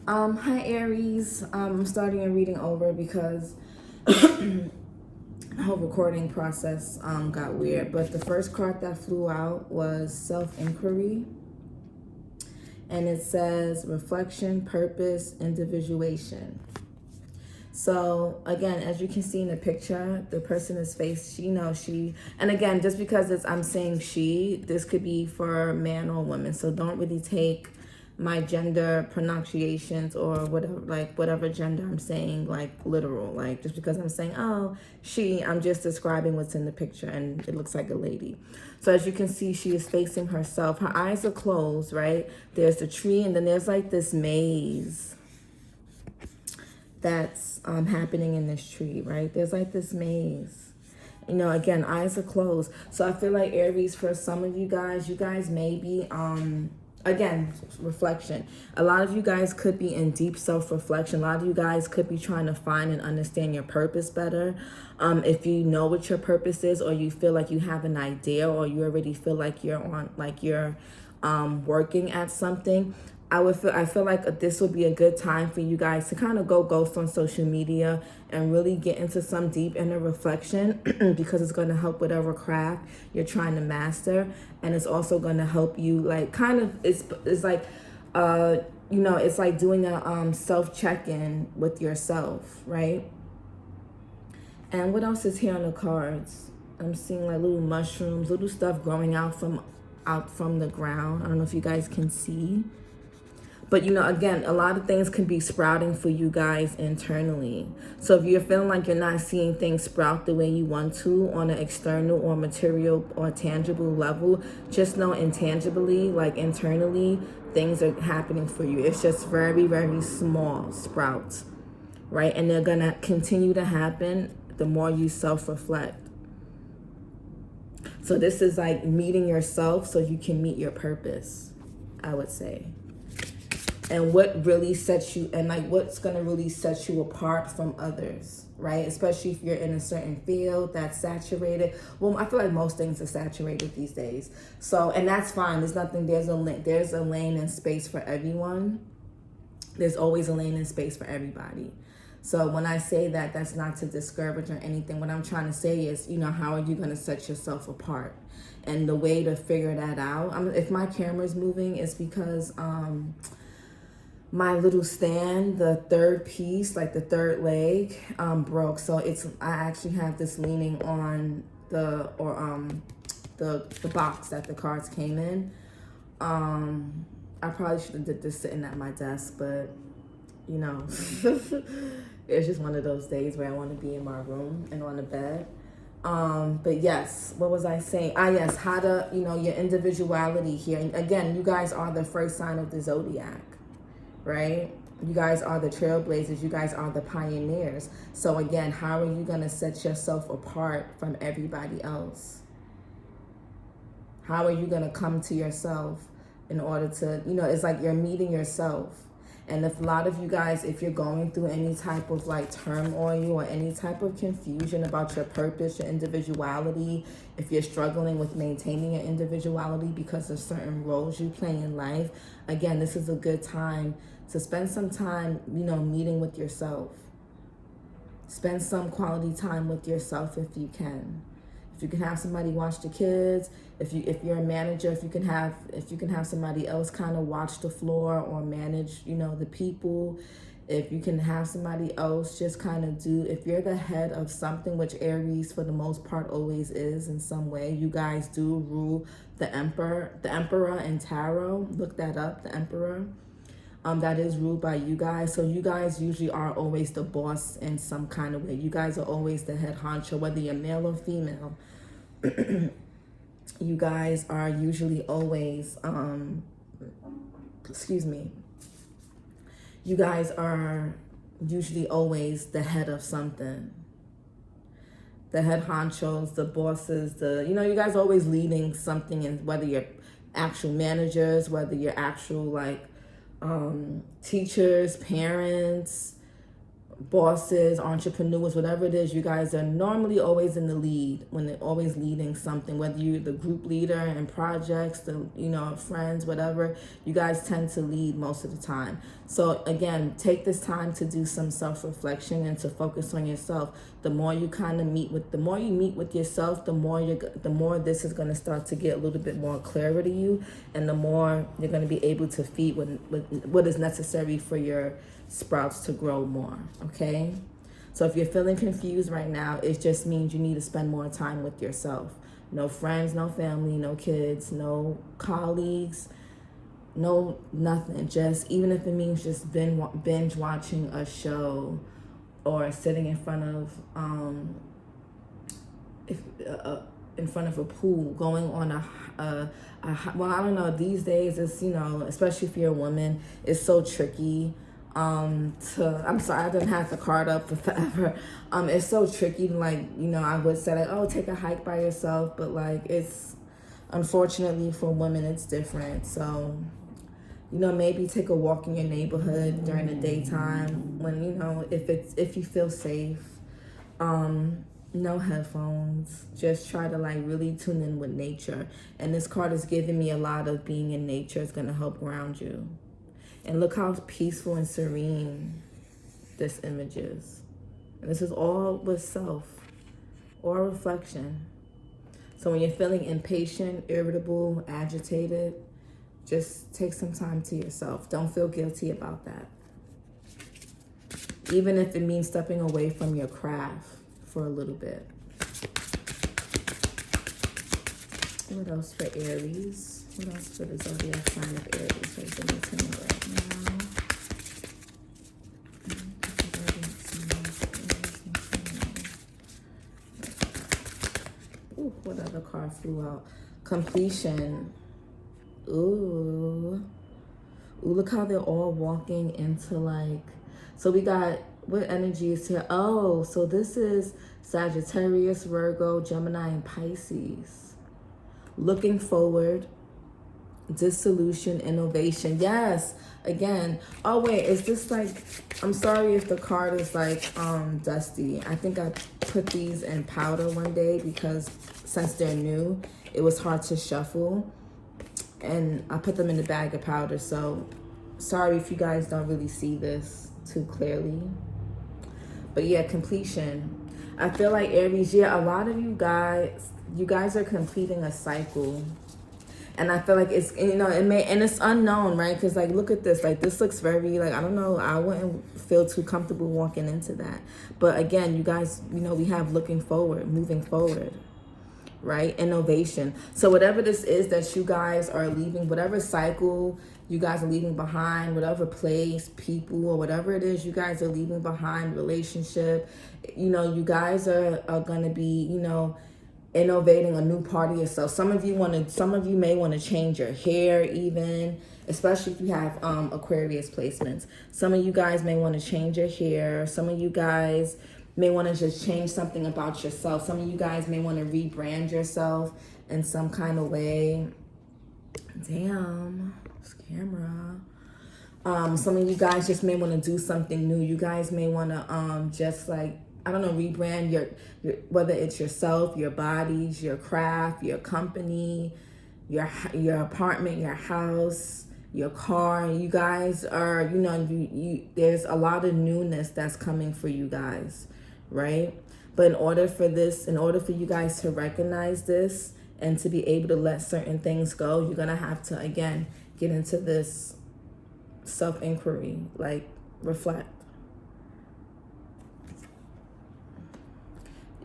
Hi Aries. I'm starting a reading over because the whole recording process got weird. But the first card that flew out was self-inquiry. And it says reflection, purpose, individuation. So again, as you can see in the picture, the person is face, she, and again, just because I'm saying she, this could be for man or woman. So don't really take my gender pronunciations or whatever gender I'm saying, like literal, like just because I'm saying, oh, she, I'm just describing what's in the picture and it looks like a lady. So as you can see, she is facing herself. Her eyes are closed, right? There's the tree and then there's like this maze that's happening in this tree, right? There's like this maze. Again, eyes are closed. So I feel like Aries, for some of you guys may be, again, reflection. A lot of you guys could be in deep self-reflection. A lot of you guys could be trying to find and understand your purpose better. If you know what your purpose is, or you feel like you have an idea, or you already feel like you're working at something, I feel like this would be a good time for you guys to kind of go ghost on social media and really get into some deep inner reflection because it's going to help whatever craft you're trying to master, and it's also going to help you like kind of it's like it's like doing a self check-in with yourself, right? And what else is here on the cards? I'm seeing like little mushrooms, little stuff growing out from the ground. I don't know if you guys can see. But, again, a lot of things can be sprouting for you guys internally. So if you're feeling like you're not seeing things sprout the way you want to on an external or material or tangible level, just know intangibly, like internally, things are happening for you. It's just very, very small sprouts, right? And they're going to continue to happen the more you self-reflect. So this is like meeting yourself so you can meet your purpose, I would say. And what really sets you, and like what's going to really set you apart from others, right? Especially if you're in a certain field that's saturated. Well, I feel like most things are saturated these days. So, and that's fine. There's a lane and space for everyone. There's always a lane and space for everybody. So when I say that, that's not to discourage or anything. What I'm trying to say is, how are you going to set yourself apart? And the way to figure that out, if my camera's moving, it's because, my little stand, the third piece, like the third leg, broke. So I actually have this leaning on the box that the cards came in. I probably should have did this sitting at my desk, but it's just one of those days where I want to be in my room and on the bed. But yes, what was I saying? Yes, how to, your individuality here. And again, you guys are the first sign of the zodiac. Right? You guys are the trailblazers. You guys are the pioneers. So again, how are you going to set yourself apart from everybody else? How are you going to come to yourself in order to, it's like you're meeting yourself. And if a lot of you guys, if you're going through any type of like turmoil or any type of confusion about your purpose, your individuality, if you're struggling with maintaining your individuality because of certain roles you play in life, again, this is a good time to spend some time, meeting with yourself. Spend some quality time with yourself if you can. If you can have somebody watch the kids, if you're a manager, if you can have somebody else kind of watch the floor or manage, the people. If you can have somebody else just kind of if you're the head of something, which Aries for the most part always is in some way, you guys do rule the emperor in tarot. Look that up, the emperor. That is ruled by you guys. So you guys usually are always the boss in some kind of way. You guys are always the head honcho, whether you're male or female. You guys are usually always, you guys are usually always the head of something. The head honchos, the bosses, you guys are always leading something, and whether you're actual managers, whether you're actual like teachers, parents, bosses, entrepreneurs, whatever it is, you guys are normally always in the lead when they're always leading something, whether you're the group leader in projects, friends, whatever, you guys tend to lead most of the time. So again, take this time to do some self-reflection and to focus on yourself. The more you kind of the more you meet with yourself, the more this is going to start to get a little bit more clearer to you, and the more you're going to be able to feed what is necessary for your sprouts to grow more. Okay. So if you're feeling confused right now, it just means you need to spend more time with yourself. No friends, no family, no kids, no colleagues, no nothing. Just, even if it means just binge watching a show, or sitting in front of in front of a pool, going on a well, I don't know, these days it's, especially if you're a woman, it's so tricky. I'm sorry, I didn't have the card up for forever. It's so tricky to, I would say, like, oh, take a hike by yourself, but it's, unfortunately for women, it's different. So, maybe take a walk in your neighborhood during the daytime when, if you feel safe. No headphones. Just try to really tune in with nature. And this card is giving me a lot of being in nature. It's going to help ground you. And look how peaceful and serene this image is. And this is all with self or reflection. So when you're feeling impatient, irritable, agitated, just take some time to yourself. Don't feel guilty about that. Even if it means stepping away from your craft for a little bit. What else for Aries? What else for the zodiac sign of Aries? Right now. Ooh, what other card flew out? Completion. Ooh, look how they're all walking into so we got, what energy is here? Oh, so this is Sagittarius, Virgo, Gemini, and Pisces. Looking forward, dissolution, innovation. Yes, again. Oh wait, is this I'm sorry if the card is dusty. I think I put these in powder one day because since they're new, it was hard to shuffle. And I put them in the bag of powder, so sorry if you guys don't really see this too clearly. But yeah, completion. I feel like Aries, a lot of you guys are completing a cycle. And I feel like it's, and it's unknown, right? Because look at this, this looks very, I don't know, I wouldn't feel too comfortable walking into that. But again, you guys, we have looking forward, moving forward. Right? Innovation. So whatever this is that you guys are leaving, whatever cycle you guys are leaving behind, whatever place, people, or whatever it is you guys are leaving behind, relationship, you guys are going to be, innovating a new part of yourself. Some of you may want to change your hair even, especially if you have Aquarius placements. Some of you guys may want to change your hair. Some of you guys may want to just change something about yourself. Some of you guys may want to rebrand yourself in some kind of way. Damn, this camera. Some of you guys just may want to do something new. You guys may want to just rebrand your whether it's yourself, your bodies, your craft, your company, your apartment, your house, your car. You guys are, there's a lot of newness that's coming for you guys. Right? But in order for you guys to recognize this and to be able to let certain things go, you're going to have to, again, get into this self-inquiry, reflect.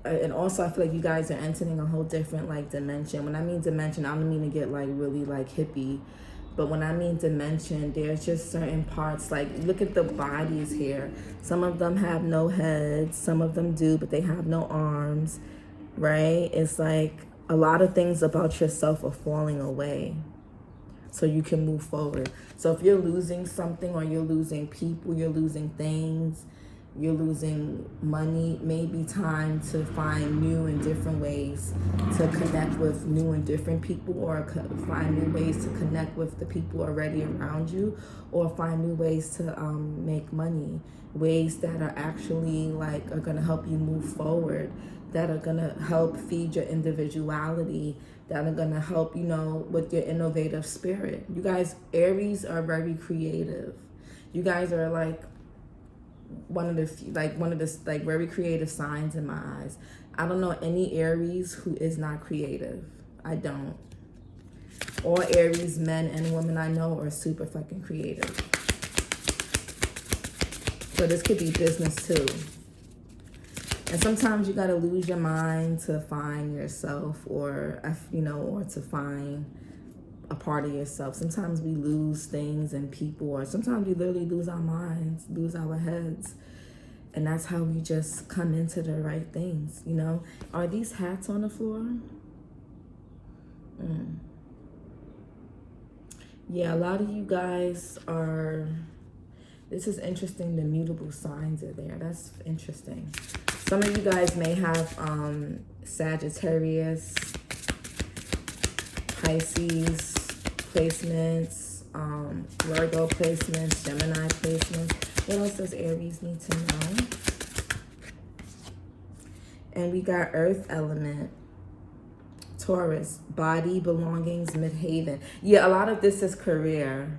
And also, I feel like you guys are entering a whole different, dimension. When I mean dimension, I don't mean to get, really, hippie. But when I mean dimension, there's just certain parts, look at the bodies here. Some of them have no heads, some of them do, but they have no arms, right? It's a lot of things about yourself are falling away so you can move forward. So if you're losing something, or you're losing people, you're losing things, you're losing money, maybe time to find new and different ways to connect with new and different people, or find new ways to connect with the people already around you, or find new ways to make money, ways that are actually are going to help you move forward, that are going to help feed your individuality, that are going to help, with your innovative spirit. You guys, Aries, are very creative. You guys are like one of the very creative signs in my eyes. I don't know any Aries who is not creative. I don't. All Aries men and women I know are super fucking creative. So this could be business too. And sometimes you gotta lose your mind to find yourself, or or to find a part of yourself. Sometimes we lose things and people, or sometimes we literally lose our minds, lose our heads. And that's how we just come into the right things, Are these hats on the floor? Yeah, a lot of you guys are, this is interesting, the mutable signs are there. That's interesting. Some of you guys may have Sagittarius, Pisces placements, Virgo placements, Gemini placements. What else does Aries need to know? And we got Earth element, Taurus, body, belongings, midhaven. Yeah, a lot of this is career,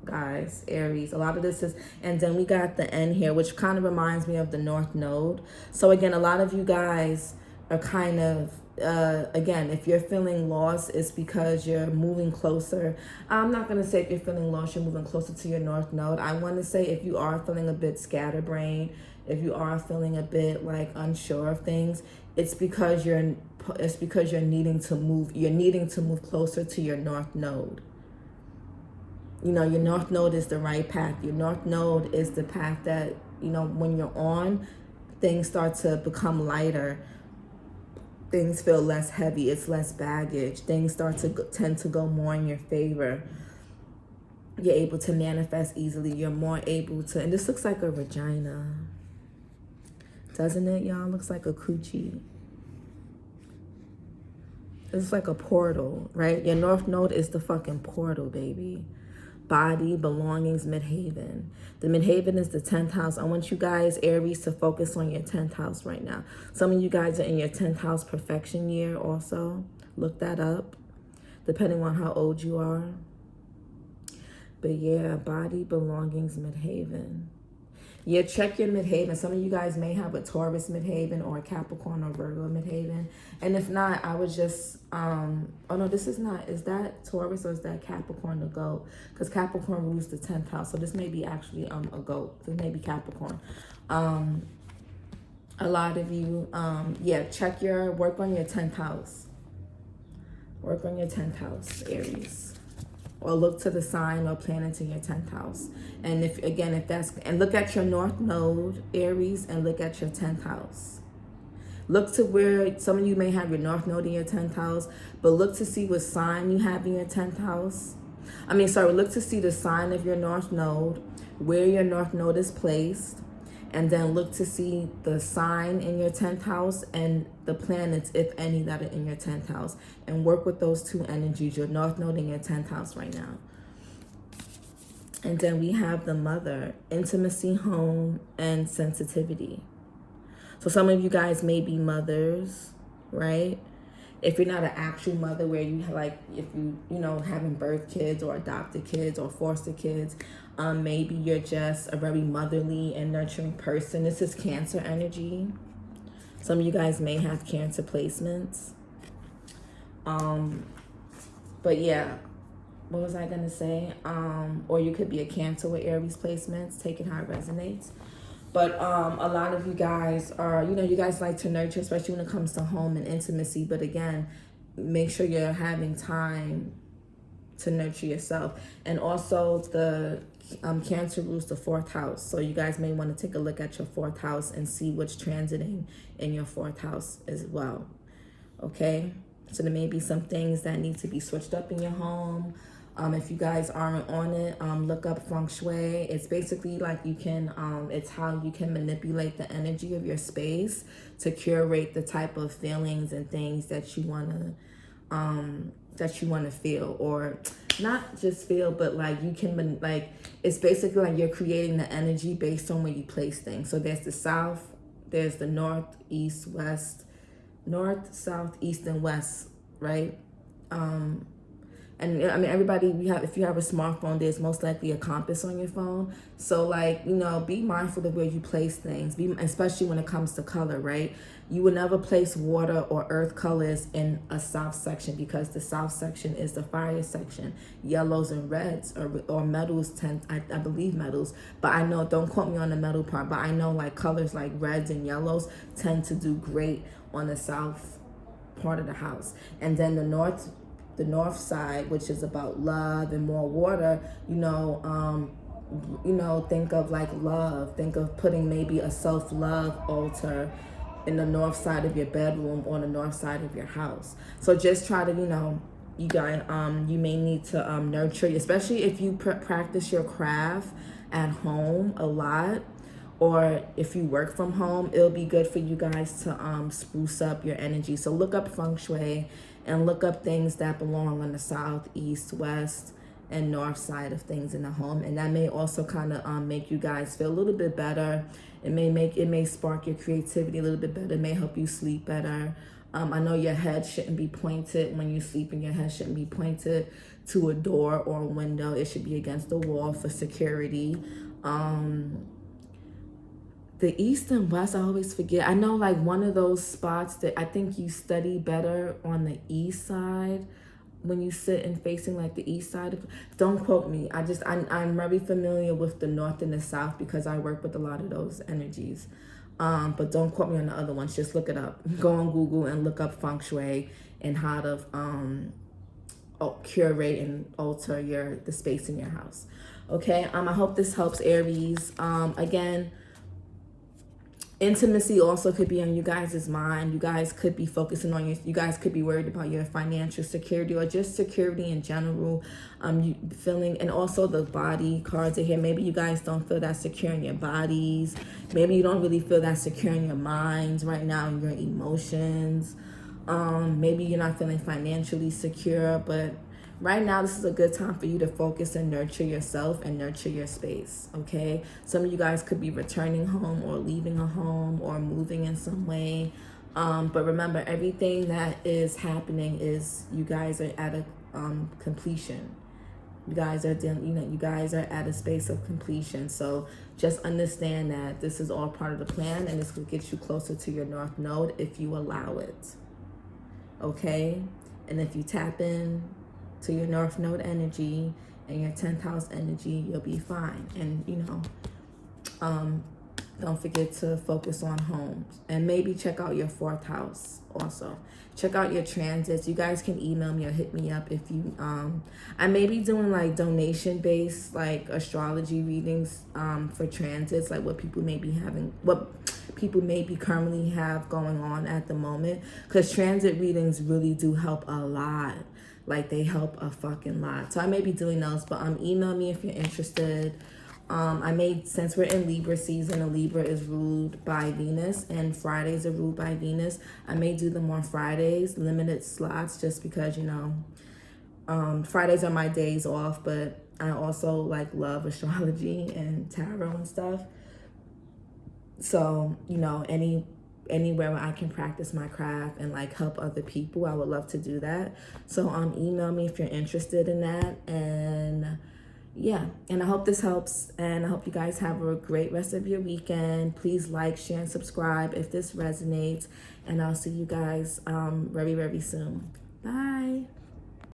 guys, Aries. A lot of this is, and then we got the N here, which kind of reminds me of the North Node. So again, a lot of you guys are kind of, again, if you're feeling lost, it's because you're moving closer. I'm not going to say if you're feeling lost, you're moving closer to your North Node. I want to say if you are feeling a bit scatterbrained, if you are feeling a bit like unsure of things, it's because you're needing to move closer to your North Node. Your North Node is the right path. Your North Node is the path that, when you're on, things start to become lighter. Things feel less heavy. It's less baggage. Things start to tend to go more in your favor. You're able to manifest easily. You're more able to, and this looks like a vagina. Doesn't it, y'all? Looks like a coochie. It's like a portal, right? Your North Node is the fucking portal, baby. Body, belongings, midhaven. The midhaven is the 10th house. I want you guys, Aries, to focus on your 10th house right now. Some of you guys are in your 10th house perfection year also. Look that up, depending on how old you are. But yeah, body, belongings, midhaven. Yeah, check your midhaven. Some of you guys may have a Taurus midhaven or a Capricorn or Virgo midhaven. And if not, I would just, oh no, this is not, is that Taurus or is that Capricorn the goat? Because Capricorn rules the 10th house. So this may be actually a goat. This may be Capricorn. A lot of you, yeah, work on your 10th house. Work on your 10th house, Aries. Or look to the sign or planet in your 10th house. And and look at your North Node, Aries, and look at your 10th house. Look to where some of you may have your North Node in your 10th house, but look to see what sign you have in your 10th house. Look to see the sign of your North Node, where your North Node is placed, and then look to see the sign in your 10th house and the planets, if any, that are in your 10th house. And work with those two energies, your North Node in your 10th house right now. And then we have the Mother, intimacy, home, and sensitivity. So some of you guys may be mothers, right? If you're not an actual mother, where you if you having birth kids or adopted kids or foster kids, maybe you're just a very motherly and nurturing person. This is Cancer energy. Some of you guys may have Cancer placements. But yeah, what was I gonna say? Or you could be a Cancer with Aries placements. Take it how it resonates. But a lot of you guys are, you guys like to nurture, especially when it comes to home and intimacy. But again, make sure you're having time to nurture yourself. And also the Cancer rules the 4th house. So you guys may want to take a look at your 4th house and see what's transiting in your 4th house as well. Okay? So there may be some things that need to be switched up in your home. If you guys aren't on it, look up feng shui. It's basically like it's how you can manipulate the energy of your space to curate the type of feelings and things that you want to feel, or not just feel, but it's basically like you're creating the energy based on where you place things. So there's the south, there's the north, south, east, and west, right? And I mean, everybody, if you have a smartphone, there's most likely a compass on your phone. So like, be mindful of where you place things, especially when it comes to color, right? You would never place water or earth colors in a south section, because the south section is the fire section. Yellows and reds or metals I believe metals, but I know, don't quote me on the metal part, but I know like colors like reds and yellows tend to do great on the south part of the house. And then the north side, which is about love and more water, think of like love. Think of putting maybe a self-love altar in the north side of your bedroom or the north side of your house. So just try to, you guys, you may need to nurture, especially if you practice your craft at home a lot, or if you work from home, it'll be good for you guys to spruce up your energy. So look up feng shui and look up things that belong on the south, east, west, and north side of things in the home. And that may also kind of make you guys feel a little bit better. It may spark your creativity a little bit better. It may help you sleep better. I know your head shouldn't be pointed when you sleep, and your head shouldn't be pointed to a door or a window. It should be against the wall for security. The east and west, I always forget. I know like one of those spots that I think you study better on the east side, when you sit and facing like the east side. Don't quote me. I'm very familiar with the north and the south because I work with a lot of those energies. But don't quote me on the other ones. Just look it up. Go on Google and look up feng shui and how to curate and alter the space in your house. Okay. I hope this helps, Aries. Again, intimacy also could be on you guys' mind. You guys could be focusing on you guys could be worried about your financial security or just security in general. You feeling, and also the body cards are here. Maybe you guys don't feel that secure in your bodies. Maybe you don't really feel that secure in your minds right now, in your emotions. Maybe you're not feeling financially secure, but right now, this is a good time for you to focus and nurture yourself and nurture your space, okay? Some of you guys could be returning home or leaving a home or moving in some way. But remember, everything that is happening is you guys are at a completion. You guys are you guys are at a space of completion. So just understand that this is all part of the plan, and this will get you closer to your North Node if you allow it, okay? And if you tap in to your North Node energy and your 10th house energy, you'll be fine. And don't forget to focus on homes, and maybe check out your 4th house also. Check out your transits. You guys can email me or hit me up if you I may be doing like donation based like astrology readings for transits, like what people may be currently have going on at the moment, because transit readings really do help a lot. Like, they help a fucking lot. So I may be doing those, but email me if you're interested. Since we're in Libra season, and Libra is ruled by Venus, and Fridays are ruled by Venus, I may do them on Fridays, limited slots, just because, Fridays are my days off, but I also like love astrology and tarot and stuff. So, anywhere where I can practice my craft and like help other people, I would love to do that. So email me if you're interested in that. And yeah, and I hope this helps, and I hope you guys have a great rest of your weekend. Please like, share, and subscribe if this resonates, and I'll see you guys very, very soon. Bye.